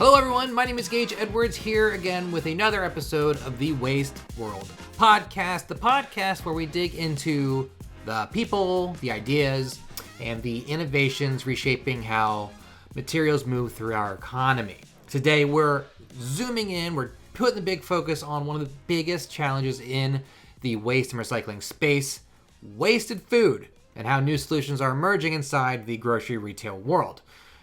Hello everyone, my name is Gage Edwards here again with another episode of the Waste World Podcast, the podcast where we dig into the people, the ideas, and the innovations reshaping how materials move through our economy. Today we're zooming in, we're putting the big focus on one of the biggest challenges in the waste and recycling space, wasted food, and how new solutions are emerging inside the grocery retail world.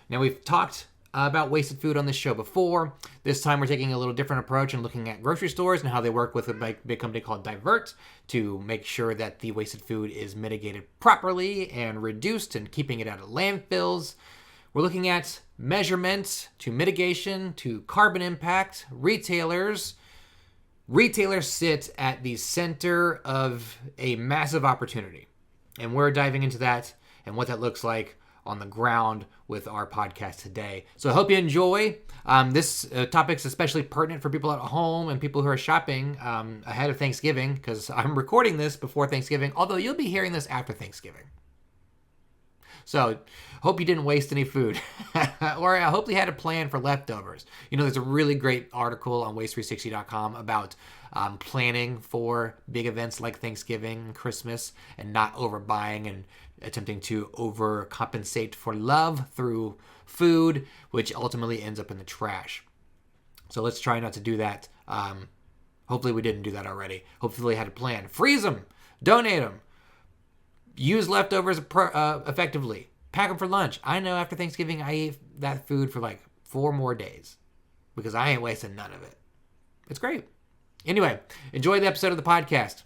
Now we've talked about wasted food on this show before. This time we're taking a little different approach and looking at grocery stores and how they work with a big company called Divert to make sure that the wasted food is mitigated properly and reduced and keeping it out of landfills. We're looking at measurement to mitigation to carbon impact. Retailers sit at the center of a massive opportunity. And we're diving into that and what that looks like on the ground with our podcast today. So I hope you enjoy. This topic's especially pertinent for people at home and people who are shopping ahead of Thanksgiving, because I'm recording this before Thanksgiving, although you'll be hearing this after Thanksgiving. So hope you didn't waste any food, or I hope you had a plan for leftovers. You know, there's a really great article on waste360.com about planning for big events like Thanksgiving and Christmas and not overbuying and attempting to overcompensate for love through food, which ultimately ends up in the trash. So let's try not to do that. Hopefully we didn't do that already. Hopefully you had a plan. Freeze them, donate them, use leftovers effectively, pack them for lunch. I know after Thanksgiving I ate that food for like 4 more days because I ain't wasting none of it. It's great. Anyway, enjoy the episode of the podcast.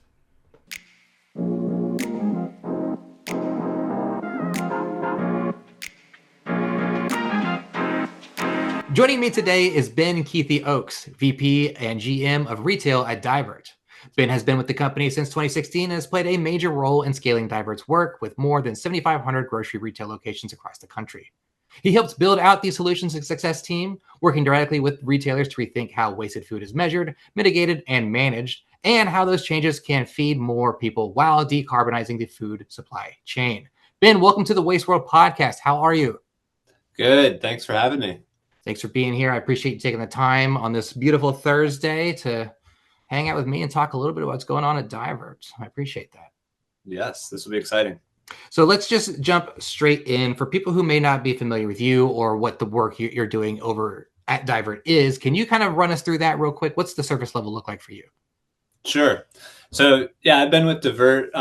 Joining me today is Ben Kuethe Oaks, VP and GM of Retail at Divert. Ben has been with the company since 2016 and has played a major role in scaling Divert's work with more than 7,500 grocery retail locations across the country. He helps build out the solutions and success team, working directly with retailers to rethink how wasted food is measured, mitigated, and managed, and how those changes can feed more people while decarbonizing the food supply chain. Ben, welcome to the Waste World Podcast. How are you? Good. Thanks for having me. Thanks for being here. I appreciate you taking the time on this beautiful Thursday to hang out with me and talk a little bit about what's going on at Divert. I appreciate that. Yes, this will be exciting. So let's just jump straight in. For people who may not be familiar with you or what the work you're doing over at Divert is, can you kind of run us through that real quick? What's the service level look like for you? Sure. So yeah, I've been with Divert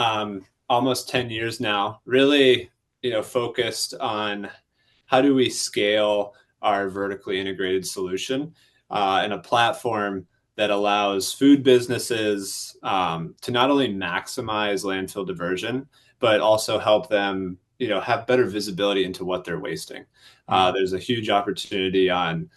almost 10 years now, really, focused on how do we scale our vertically integrated solution and a platform that allows food businesses to not only maximize landfill diversion, but also help them, have better visibility into what they're wasting. There's a huge opportunity on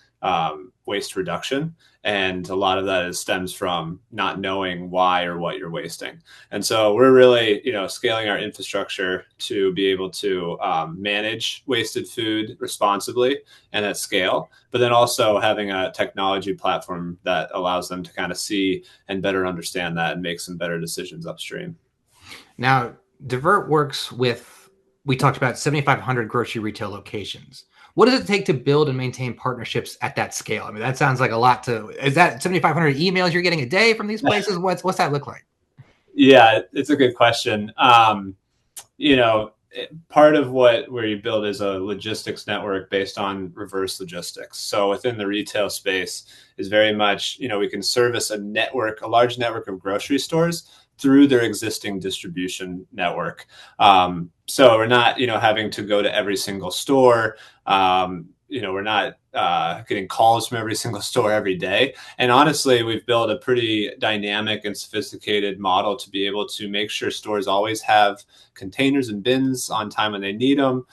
waste reduction, and a lot of that stems from not knowing why or what you're wasting. And so we're really, scaling our infrastructure to be able to manage wasted food responsibly and at scale, but then also having a technology platform that allows them to kind of see and better understand that and make some better decisions upstream. Now, Divert works with, we talked about 7,500 grocery retail locations. What does it take to build and maintain partnerships at that scale? I mean, that sounds like a lot to, is that 7,500 emails you're getting a day from these places? What's that look like? Yeah, it's a good question. Part of where you build is a logistics network based on reverse logistics. So within the retail space is very much, we can service a large network of grocery stores through their existing distribution network. So we're not, having to go to every single store. We're not getting calls from every single store every day. And honestly, we've built a pretty dynamic and sophisticated model to be able to make sure stores always have containers and bins on time when they need them.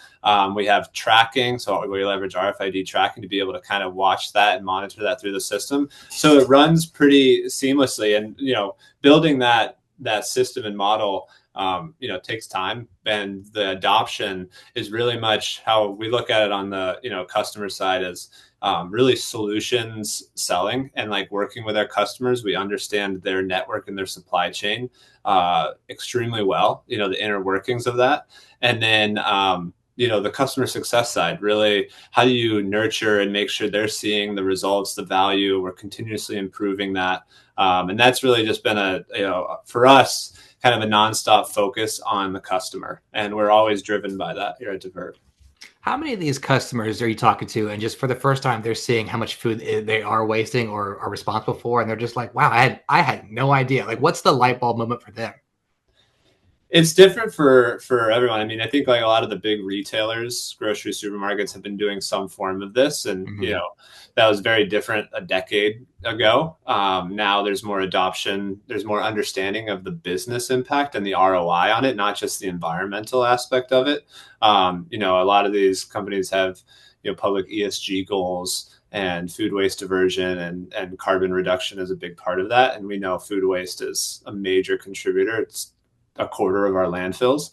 We have tracking, so we leverage RFID tracking to be able to kind of watch that and monitor that through the system. So it runs pretty seamlessly. And, building that system and model takes time, and the adoption is really much how we look at it on the, customer side as really solutions selling and like working with our customers. We understand their network and their supply chain extremely well, the inner workings of that. And then the customer success side. Really, how do you nurture and make sure they're seeing the results, the value? We're continuously improving that. And that's really just been for us, kind of a nonstop focus on the customer. And we're always driven by that here at Divert. How many of these customers are you talking to, and just for the first time, they're seeing how much food they are wasting or are responsible for, and they're just like, "Wow, I had no idea." Like, what's the light bulb moment for them? It's different for everyone. I mean, I think like a lot of the big retailers, grocery supermarkets have been doing some form of this, and that was very different a decade ago. Now there's more adoption, there's more understanding of the business impact and the ROI on it, not just the environmental aspect of it. A lot of these companies have public ESG goals, and food waste diversion and carbon reduction is a big part of that. And we know food waste is a major contributor. It's a quarter of our landfills.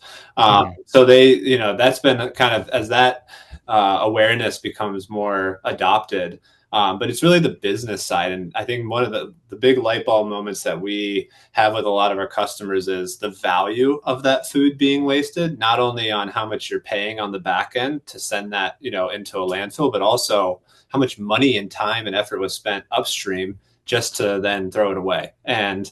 So that's been kind of, as that awareness becomes more adopted. But it's really the business side. And I think one of the big light bulb moments that we have with a lot of our customers is the value of that food being wasted, not only on how much you're paying on the back end to send that, into a landfill, but also how much money and time and effort was spent upstream just to then throw it away. And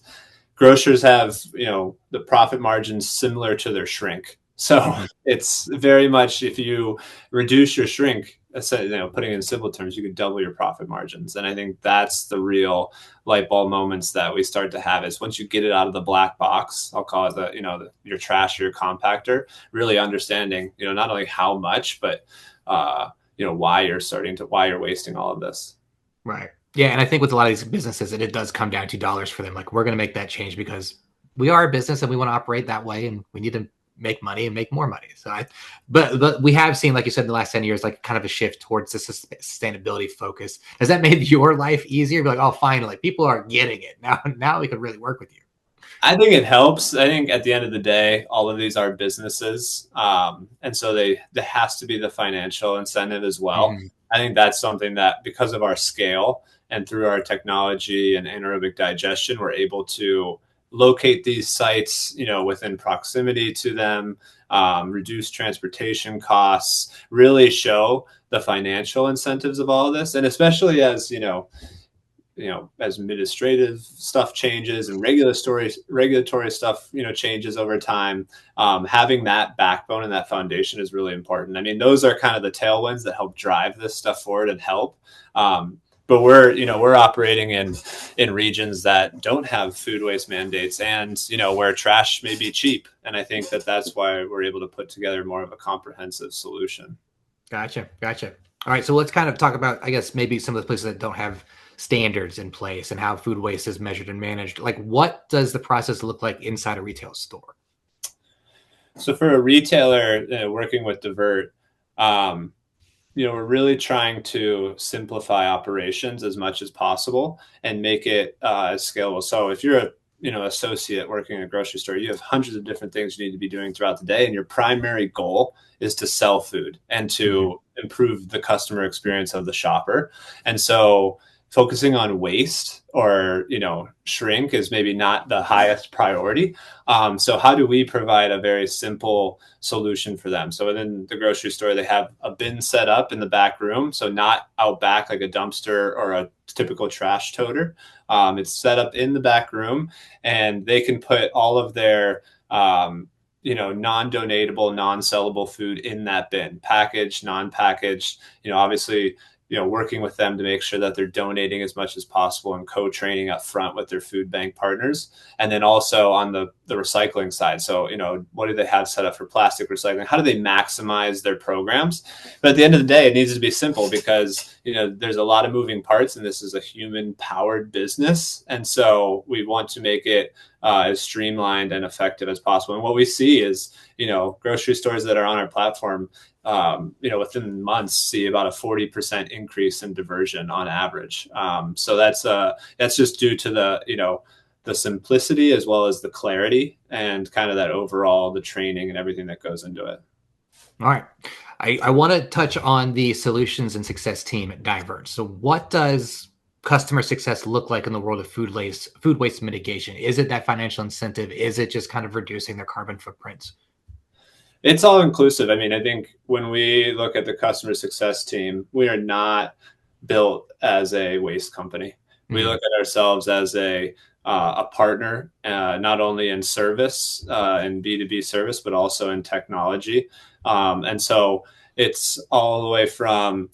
grocers have, the profit margins similar to their shrink. So it's very much, if you reduce your shrink, putting it in simple terms, you could double your profit margins. And I think that's the real light bulb moments that we start to have, is once you get it out of the black box, I'll call it your trash, your compactor, really understanding, not only how much, but, why you're wasting all of this. Right. Yeah, and I think with a lot of these businesses, it does come down to dollars for them. Like, we're going to make that change because we are a business and we want to operate that way, and we need to make money and make more money. So, but we have seen, like you said, in the last 10 years, like kind of a shift towards the sustainability focus. Has that made your life easier? Be like, oh, finally, people are getting it now. We can really work with you. I think it helps. I think at the end of the day, all of these are businesses, and so there has to be the financial incentive as well. Mm-hmm. I think that's something that, because of our scale and through our technology and anaerobic digestion, we're able to locate these sites, within proximity to them, reduce transportation costs, really show the financial incentives of all of this. And especially as, as administrative stuff changes and regulatory stuff, changes over time, having that backbone and that foundation is really important. I mean, those are kind of the tailwinds that help drive this stuff forward and help. But we're operating in regions that don't have food waste mandates, and where trash may be cheap. And I think that's why we're able to put together more of a comprehensive solution. Gotcha. All right, so let's kind of talk about, I guess, maybe some of the places that don't have standards in place and how food waste is measured and managed. Like, what does the process look like inside a retail store? So for a retailer working with Divert, we're really trying to simplify operations as much as possible and make it scalable. So if you're a associate working in a grocery store, you have hundreds of different things you need to be doing throughout the day, and your primary goal is to sell food and to improve the customer experience of the shopper. And so focusing on waste or, shrink is maybe not the highest priority. So how do we provide a very simple solution for them? So within the grocery store, they have a bin set up in the back room. So not out back like a dumpster or a typical trash toter. It's set up in the back room, and they can put all of their, non-donatable, non-sellable food in that bin, packaged, non-packaged, obviously, working with them to make sure that they're donating as much as possible and co-training up front with their food bank partners. And then also on the recycling side. So, what do they have set up for plastic recycling? How do they maximize their programs? But at the end of the day, it needs to be simple because, there's a lot of moving parts, and this is a human powered business. And so we want to make it as streamlined and effective as possible. And what we see is, grocery stores that are on our platform, within months see about a 40% increase in diversion on average. So that's just due to the simplicity as well as the clarity and kind of that overall, the training and everything that goes into it. All right. I want to touch on the solutions and success team at Divert. So what does customer success look like in the world of food waste mitigation? Is it that financial incentive? Is it just kind of reducing their carbon footprints? It's all inclusive. I mean, I think when we look at the customer success team, we are not built as a waste company. We look at ourselves as a partner, not only in service and B2B service, but also in technology. And so it's all the way from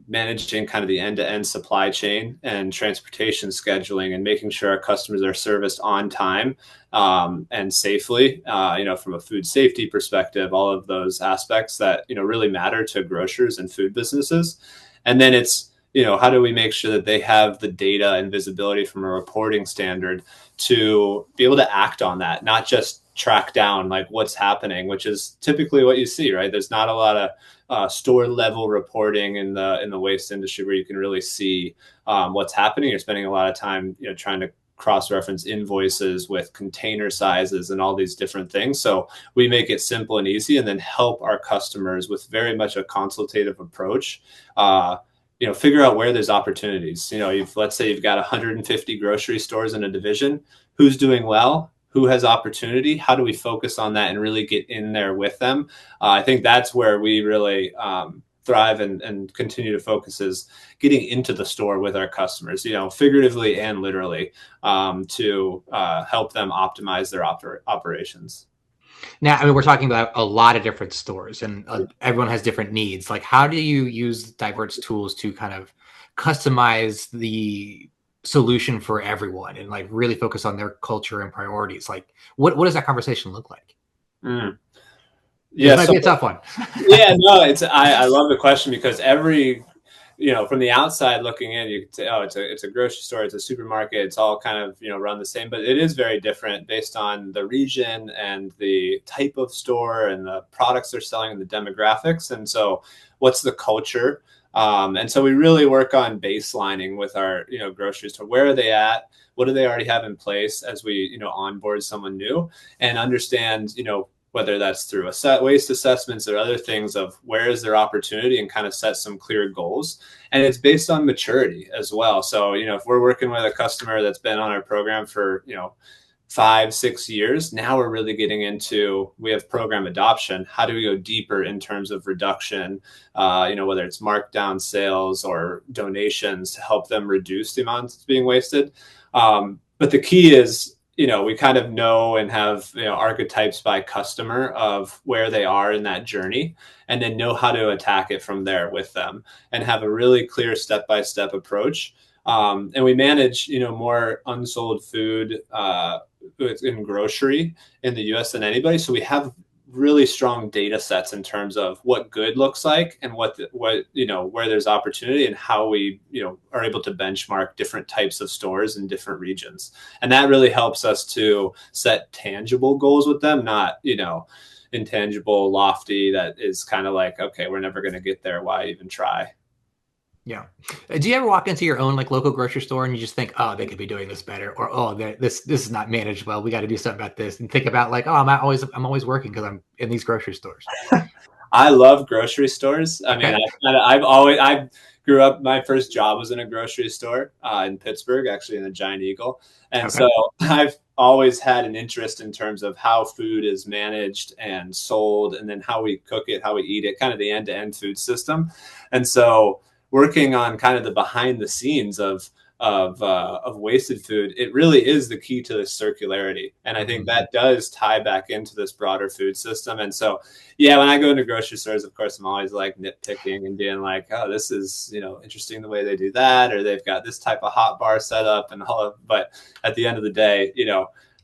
managing kind of the end-to-end supply chain and transportation scheduling and making sure our customers are serviced on time and safely, from a food safety perspective, all of those aspects that, really matter to grocers and food businesses. And then it's, how do we make sure that they have the data and visibility from a reporting standard to be able to act on that, not just track down like what's happening, which is typically what you see, right? There's not a lot of store level reporting in the waste industry where you can really see what's happening. You're spending a lot of time, trying to cross-reference invoices with container sizes and all these different things. So we make it simple and easy, and then help our customers with very much a consultative approach. Figure out where there's opportunities. Let's say you've got 150 grocery stores in a division. Who's doing well? Who has opportunity? How do we focus on that and really get in there with them? I think that's where we really thrive and continue to focus, is getting into the store with our customers, figuratively and literally, to help them optimize their operations. Now, I mean, we're talking about a lot of different stores, and everyone has different needs. Like, how do you use Divert's tools to kind of customize the solution for everyone and like really focus on their culture and priorities? Like, what does that conversation look like? Yeah, it might be a tough one. Yeah, no, I love the question, because from the outside looking in, you could say, oh, it's a grocery store, it's a supermarket, it's all kind of, run the same, but it is very different based on the region and the type of store and the products they're selling and the demographics. And so what's the culture? And so we really work on baselining with our, grocery store. Where are they at? What do they already have in place as we, onboard someone new, and understand, whether that's through waste assessments or other things, of where is their opportunity, and kind of set some clear goals. And it's based on maturity as well. So, if we're working with a customer that's been on our program for, 5-6 years, now we're really getting into, we have program adoption. How do we go deeper in terms of reduction, whether it's markdown sales or donations to help them reduce the amount that's being wasted. But the key is, we kind of know and have, archetypes by customer of where they are in that journey, and then know how to attack it from there with them, and have a really clear step-by-step approach. And we manage, more unsold food in grocery in the US than anybody. So we have really strong data sets in terms of what good looks like, and what where there's opportunity, and how we are able to benchmark different types of stores in different regions. And that really helps us to set tangible goals with them, not intangible, lofty, that is kind of like, okay, we're never going to get there, why even try? Yeah. Do you ever walk into your own like local grocery store and you just think, oh, they could be doing this better, or oh, this is not managed well, we got to do something about this, and think about like, oh, I'm always working because I'm in these grocery stores? I love grocery stores. I Okay. mean, I grew up, my first job was in a grocery store in Pittsburgh, actually in the Giant Eagle. And Okay. so I've always had an interest in terms of how food is managed and sold, and then how we cook it, how we eat it, kind of the end-to-end food system. And so working on kind of the behind the scenes of wasted food, it really is the key to the circularity. And I think that does tie back into this broader food system. And so, yeah, when I go into grocery stores, of course, I'm always like nitpicking and being like, oh, this is, interesting the way they do that, or they've got this type of hot bar set up and all of, but at the end of the day,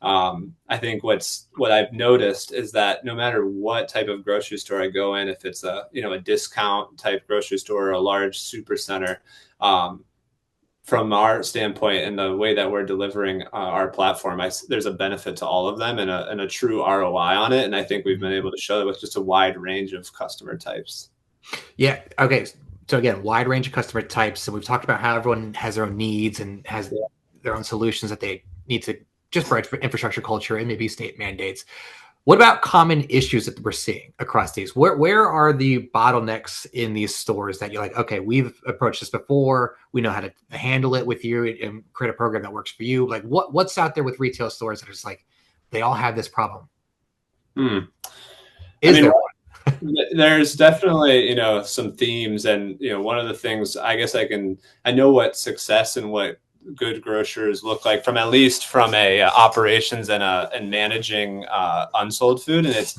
I think what I've noticed is that no matter what type of grocery store I go in, if it's a discount type grocery store or a large super center, from our standpoint and the way that we're delivering our platform, there's a benefit to all of them, and a true ROI on it. And I think we've been able to show that with just a wide range of customer types. Yeah. Okay. So again, wide range of customer types. So we've talked about how everyone has their own needs and has their own solutions that they need to, just for infrastructure, culture, and maybe state mandates. What about common issues that we're seeing across these? Where are the bottlenecks in these stores that you're like, okay, we've approached this before, we know how to handle it with you and create a program that works for you? Like what's out there with retail stores that are just like, they all have this problem? Is there there's definitely, some themes, and, one of the things, I guess I know what success and what good grocers look like from, at least from a operations and managing unsold food. And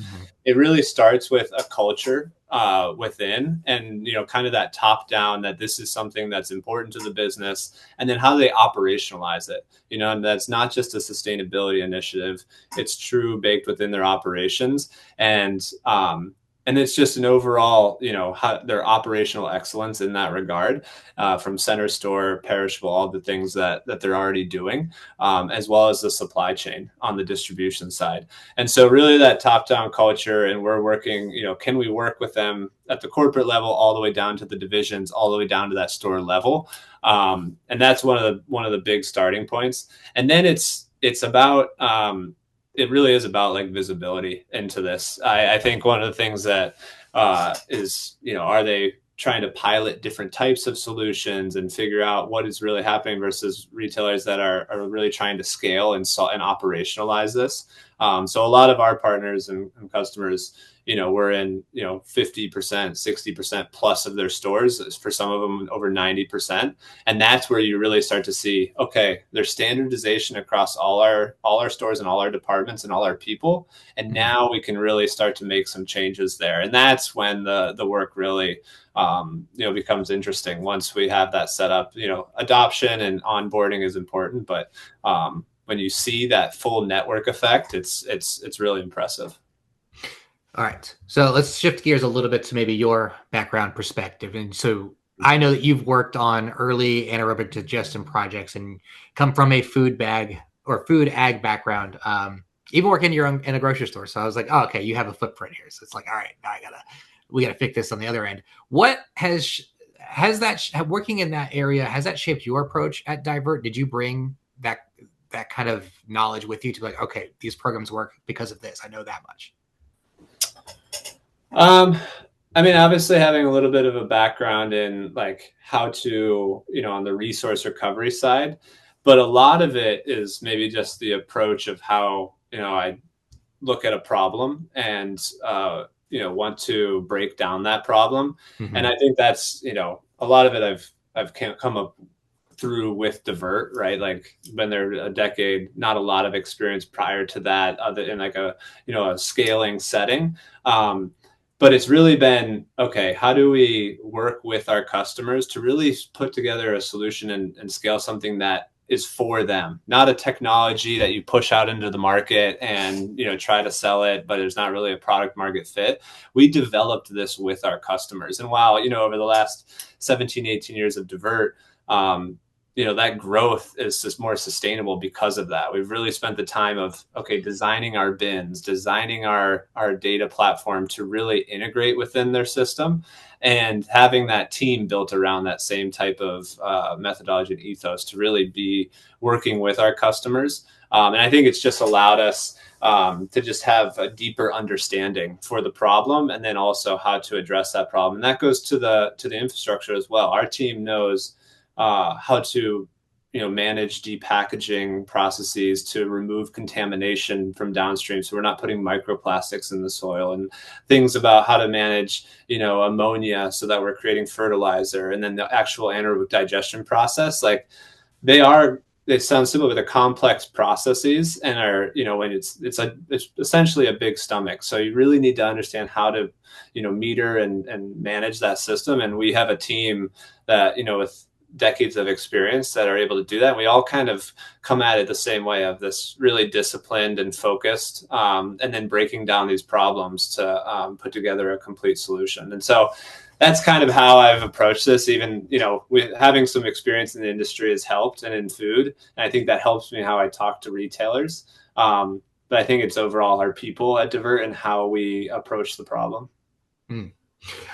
it really starts with a culture within, and, kind of that top down, that this is something that's important to the business, and then how they operationalize it, and that's not just a sustainability initiative. It's true baked within their operations. And it's just an overall, how their operational excellence in that regard, from center store, perishable, all the things that they're already doing, as well as the supply chain on the distribution side. And so really that top-down culture, and we're working, can we work with them at the corporate level, all the way down to the divisions, all the way down to that store level. And that's one of the big starting points. And then it's about, it really is about like visibility into this. I think one of the things that is, are they trying to pilot different types of solutions and figure out what is really happening versus retailers that are really trying to scale and operationalize this. So a lot of our partners and customers, we're in, 50%, 60% plus of their stores, for some of them over 90%. And that's where you really start to see, okay, there's standardization across all our stores and all our departments and all our people. And now we can really start to make some changes there. And that's when the work really, becomes interesting. Once we have that set up, adoption and onboarding is important, but when you see that full network effect, it's really impressive. All right. So let's shift gears a little bit to maybe your background perspective. And so I know that you've worked on early anaerobic digestion projects and come from a food ag background, even working in a grocery store. So I was like, oh, okay, you have a footprint here. So it's like, all right, now we got to fix this on the other end. What has that working in that area, has that shaped your approach at Divert? Did you bring that kind of knowledge with you to be like, okay, these programs work because of this. I know that much. Obviously having a little bit of a background in like how to, on the resource recovery side, but a lot of it is maybe just the approach of how, I look at a problem and, want to break down that problem. Mm-hmm. And I think that's, a lot of it I've come up through with Divert, right? Like been there a decade, not a lot of experience prior to that, other in like a scaling setting. But it's really been, okay, how do we work with our customers to really put together a solution and scale something that is for them, not a technology that you push out into the market and, try to sell it, but there's not really a product market fit. We developed this with our customers. And while, over the last 17, 18 years of Divert, that growth is just more sustainable because of that. We've really spent the time of, okay, designing our bins, designing our data platform to really integrate within their system, and having that team built around that same type of methodology and ethos to really be working with our customers. And I think it's just allowed us to just have a deeper understanding for the problem, and then also how to address that problem. And that goes to the infrastructure as well. Our team knows how to, manage depackaging processes to remove contamination from downstream, so we're not putting microplastics in the soil, and things about how to manage, ammonia so that we're creating fertilizer, and then the actual anaerobic digestion process. Like they sound simple, but they're complex processes, and are, when it's essentially a big stomach. So you really need to understand how to, meter and manage that system. And we have a team that, with decades of experience that are able to do that. And we all kind of come at it the same way, of this really disciplined and focused, and then breaking down these problems to put together a complete solution. And so that's kind of how I've approached this. Even, with having some experience in the industry has helped, and in food. And I think that helps me how I talk to retailers. But I think it's overall our people at Divert and how we approach the problem.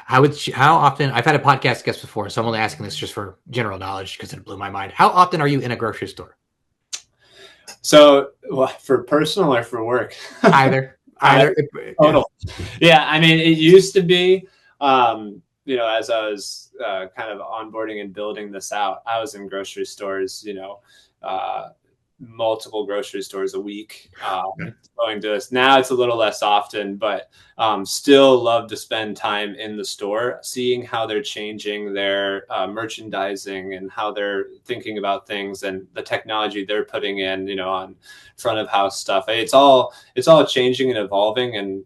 How often, I've had a podcast guest before, so I'm only asking this just for general knowledge because it blew my mind. How often are you in a grocery store? So, for personal or for work? Either. Total. Yeah. It used to be, as I was kind of onboarding and building this out, I was in grocery stores, multiple grocery stores a week going to this. Now it's a little less often, but still love to spend time in the store, seeing how they're changing their merchandising and how they're thinking about things and the technology they're putting in, you know, on front of house stuff. It's all changing and evolving. And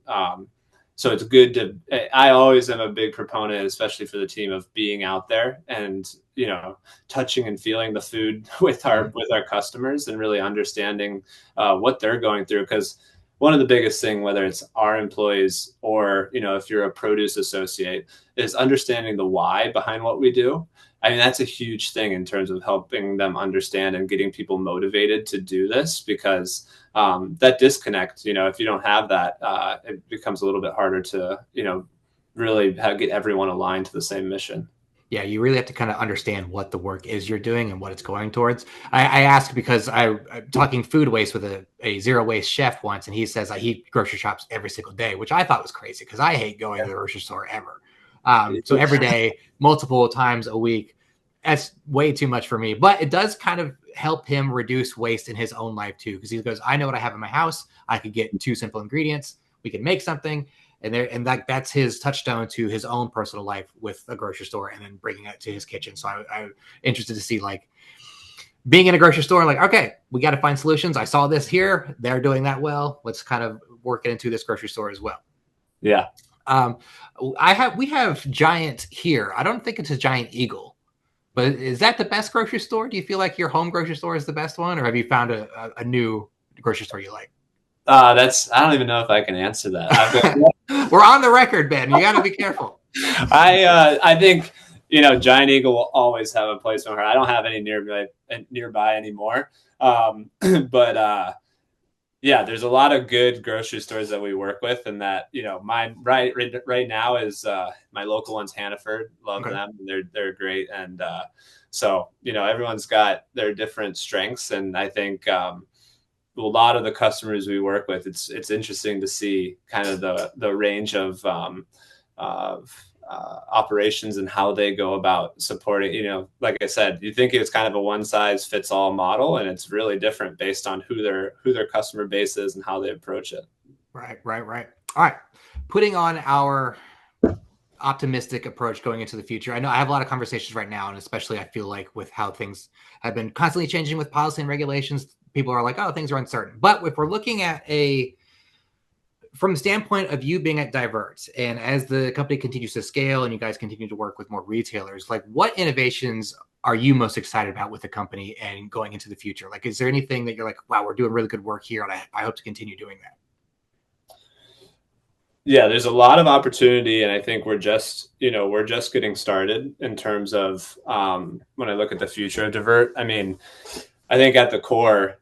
so it's good to, I always am a big proponent, especially for the team, of being out there and, you know, touching and feeling the food with our customers and really understanding what they're going through. Because one of the biggest thing, whether it's our employees or, you know, if you're a produce associate, is understanding the why behind what we do. I mean, that's a huge thing in terms of helping them understand and getting people motivated to do this, because that disconnect, you know, if you don't have that, it becomes a little bit harder to, you know, really get everyone aligned to the same mission. Yeah, you really have to kind of understand what the work is you're doing and what it's going towards. I ask because I'm talking food waste with a zero waste chef once, and he says he grocery shops every single day, which I thought was crazy because I hate going to the grocery store ever. So every day, multiple times a week, that's way too much for me. But it does kind of help him reduce waste in his own life too, because he goes, I know what I have in my house. I could get 2 simple ingredients. We can make something. And that's his touchstone to his own personal life with a grocery store and then bringing it to his kitchen. So I'm interested to see, like, being in a grocery store, like, okay, we got to find solutions. I saw this here. They're doing that well. Let's kind of work it into this grocery store as well. Yeah. We have Giant here. I don't think it's a Giant Eagle, but is that the best grocery store? Do you feel like your home grocery store is the best one, or have you found a new grocery store you like? I don't even know if I can answer that. We're on the record, Ben. You got to be careful. I think, you know, Giant Eagle will always have a place in my heart. I don't have any nearby anymore. But yeah, there's a lot of good grocery stores that we work with, and that, you know, mine right now is my local one's Hannaford. Love them. They're great. And so, you know, everyone's got their different strengths, and I think a lot of the customers we work with, it's interesting to see kind of the range of operations and how they go about supporting. You know, like I said, you think it's kind of a one size fits all model, and it's really different based on who their customer base is and how they approach it. Right. All right. Putting on our optimistic approach going into the future. I know I have a lot of conversations right now, and especially I feel like with how things have been constantly changing with policy and regulations, people are like, oh, things are uncertain. But if we're looking at from the standpoint of you being at Divert, and as the company continues to scale and you guys continue to work with more retailers, like, what innovations are you most excited about with the company and going into the future? Like, is there anything that you're like, wow, we're doing really good work here, and I hope to continue doing that? Yeah, there's a lot of opportunity, and I think we're just getting started in terms of when I look at the future of Divert. I mean, I think at the core,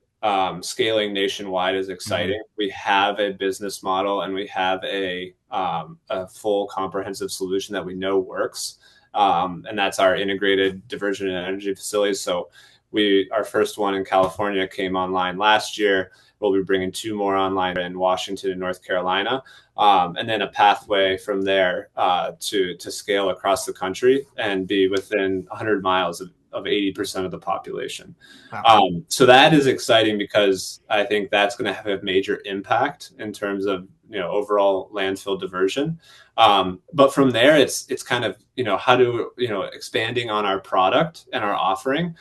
scaling nationwide is exciting. Mm-hmm. We have a business model, and we have a full comprehensive solution that we know works, and that's our integrated diversion and energy facilities. So our first one in California came online last year. We'll be bringing 2 more online in Washington and North Carolina, and then a pathway from there to scale across the country and be within 100 miles of 80% of the population. Wow. So that is exciting, because I think that's going to have a major impact in terms of, you know, overall landfill diversion. But from there, it's kind of, you know, how do, you know, expanding on our product and our offering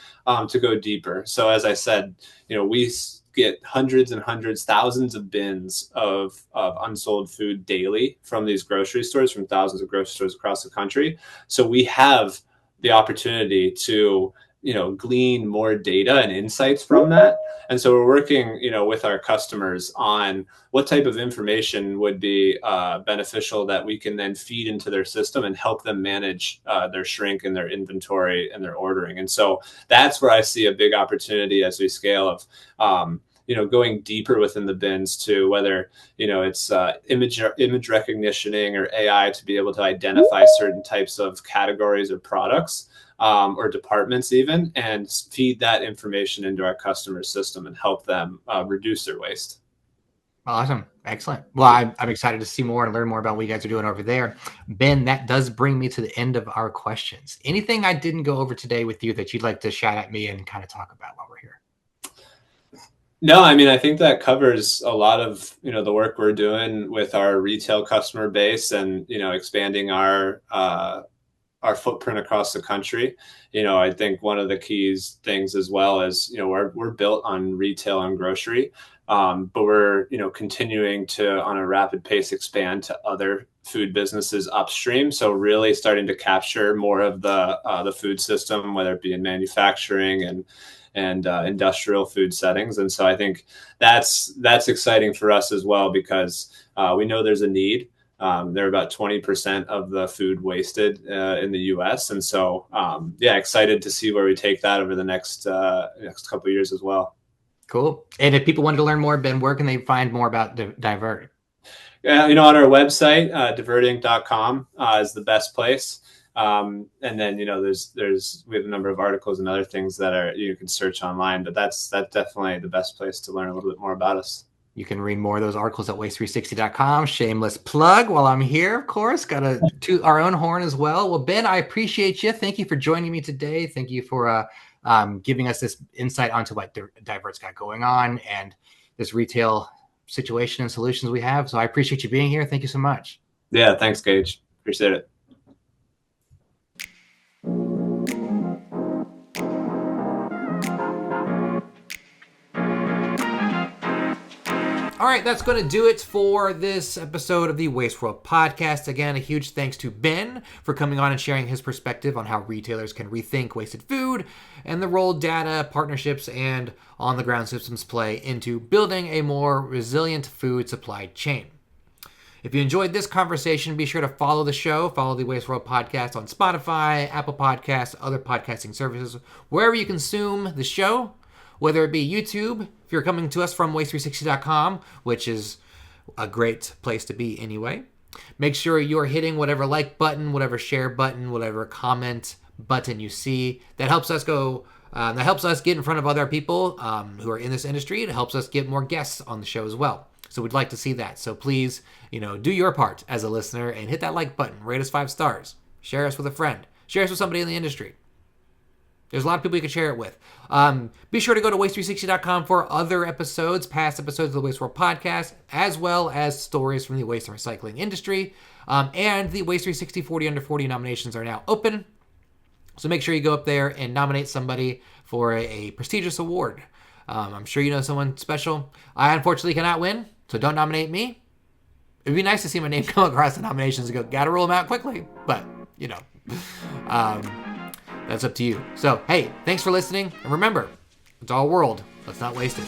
to go deeper. So as I said, you know, we get hundreds and hundreds, thousands of bins of unsold food daily from these grocery stores, from thousands of grocery stores across the country. So we have the opportunity to, you know, glean more data and insights from that. And so we're working, you know, with our customers on what type of information would be beneficial that we can then feed into their system and help them manage their shrink and their inventory and their ordering. And so that's where I see a big opportunity as we scale of, you know, going deeper within the bins to whether, you know, it's image recognitioning or AI to be able to identify certain types of categories or products or departments even, and feed that information into our customer system and help them reduce their waste. Awesome. Excellent. Well, I'm excited to see more and learn more about what you guys are doing over there. Ben, that does bring me to the end of our questions. Anything I didn't go over today with you that you'd like to shout at me and kind of talk about while we're here? No, I mean, I think that covers a lot of, the work we're doing with our retail customer base and, expanding our footprint across the country. I think one of the keys things as well is, we're built on retail and grocery, but we're, continuing to, on a rapid pace, expand to other food businesses upstream. So really starting to capture more of the food system, whether it be in manufacturing and industrial food settings. And so I think that's exciting for us as well, because we know there's a need. They're about 20% of the food wasted in the U.S. And so, excited to see where we take that over the next couple of years as well. Cool. And if people wanted to learn more, Ben, where can they find more about Divert? On our website, diverting.com is the best place. And then, we have a number of articles and other things that you can search online, but that's definitely the best place to learn a little bit more about us. You can read more of those articles at waste360.com. Shameless plug while I'm here, of course. Got to toot our own horn as well. Well, Ben, I appreciate you. Thank you for joining me today. Thank you for giving us this insight onto what Divert's got going on and this retail situation and solutions we have. So I appreciate you being here. Thank you so much. Yeah, thanks, Gage. Appreciate it. All right, that's going to do it for this episode of the Waste World Podcast. Again, a huge thanks to Ben for coming on and sharing his perspective on how retailers can rethink wasted food and the role data, partnerships, and on-the-ground systems play into building a more resilient food supply chain. If you enjoyed this conversation, be sure to follow the show, follow the Waste World Podcast on Spotify, Apple Podcasts, other podcasting services, wherever you consume the show. Whether it be YouTube, if you're coming to us from waste360.com, which is a great place to be anyway. Make sure you're hitting whatever like button, whatever share button, whatever comment button you see. That helps us get in front of other people who are in this industry. It helps us get more guests on the show as well. So we'd like to see that. So please, do your part as a listener and hit that like button. Rate us 5 stars. Share us with a friend. Share us with somebody in the industry. There's a lot of people you can share it with. Be sure to go to waste360.com for other episodes, past episodes of the Waste World Podcast, as well as stories from the waste and recycling industry. And the Waste 360 40 Under 40 nominations are now open. So make sure you go up there and nominate somebody for a prestigious award. I'm sure you know someone special. I unfortunately cannot win, so don't nominate me. It'd be nice to see my name come across the nominations and go, gotta roll them out quickly. But, that's up to you. So, hey, thanks for listening. And remember, it's all world. Let's not waste it.